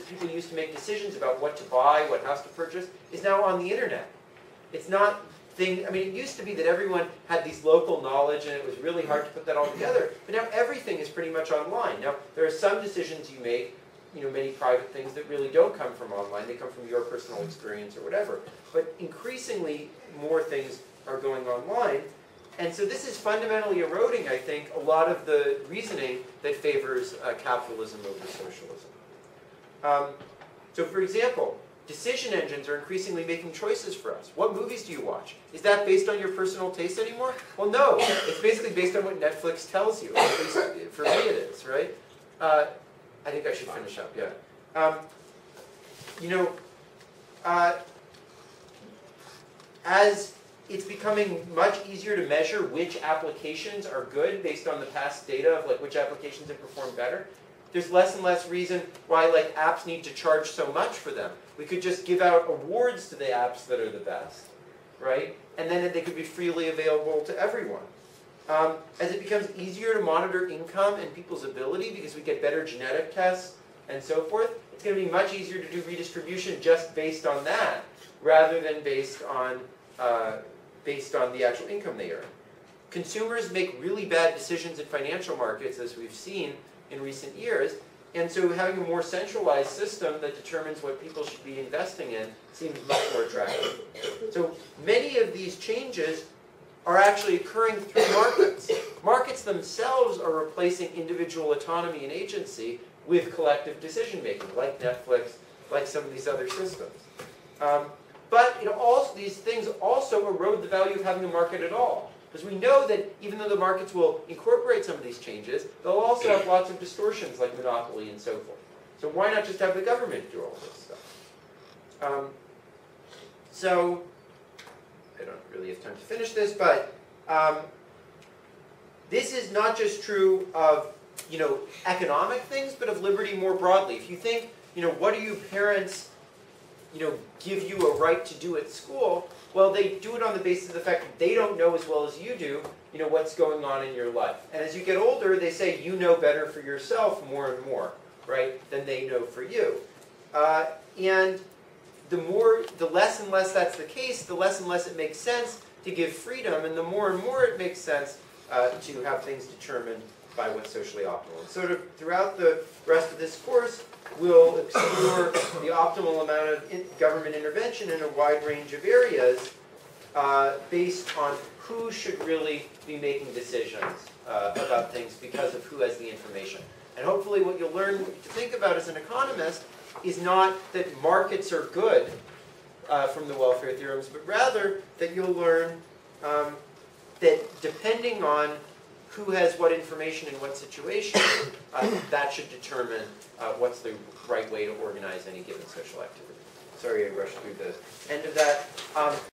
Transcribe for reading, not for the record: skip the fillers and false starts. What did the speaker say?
people use to make decisions about what to buy, what house to purchase, is now on the internet. It's not I mean, it used to be that everyone had these local knowledge and it was really hard to put that all together, but now everything is pretty much online. Now, there are some decisions you make, many private things that really don't come from online. They come from your personal experience or whatever. But increasingly, more things are going online. And so this is fundamentally eroding, I think, a lot of the reasoning that favors capitalism over socialism. So for example, decision engines are increasingly making choices for us. What movies do you watch? Is that based on your personal taste anymore? Well, no. It's basically based on what Netflix tells you. At least for me it is, right? I think I should finish up, yeah. As it's becoming much easier to measure which applications are good based on the past data of which applications have performed better, there's less and less reason why apps need to charge so much for them. We could just give out awards to the apps that are the best, right? And then they could be freely available to everyone. As it becomes easier to monitor income and people's ability because we get better genetic tests and so forth, it's going to be much easier to do redistribution just based on that rather than based on the actual income they earn. Consumers make really bad decisions in financial markets, as we've seen in recent years, and so having a more centralized system that determines what people should be investing in seems much more attractive. So many of these changes are actually occurring through markets. Markets themselves are replacing individual autonomy and agency with collective decision-making, like Netflix, like some of these other systems. But these things also erode the value of having a market at all. Because we know that even though the markets will incorporate some of these changes, they'll also have lots of distortions like monopoly and so forth. So why not just have the government do all this stuff? So I don't really have time to finish this, but this is not just true of economic things, but of liberty more broadly. If you think, what do you parents give you a right to do at school? Well, they do it on the basis of the fact that they don't know as well as you do, what's going on in your life. And as you get older, they say you know better for yourself more and more, right, than they know for you. And the less and less that's the case, the less and less it makes sense to give freedom, and the more and more it makes sense to have things determined by what's socially optimal. And sort of throughout the rest of this course, we'll explore the optimal amount of government intervention in a wide range of areas based on who should really be making decisions about things because of who has the information. And hopefully what you'll learn to think about as an economist is not that markets are good from the welfare theorems, but rather that you'll learn that depending on who has what information in what situation, that should determine what's the right way to organize any given social activity. Sorry I rushed through the end of that.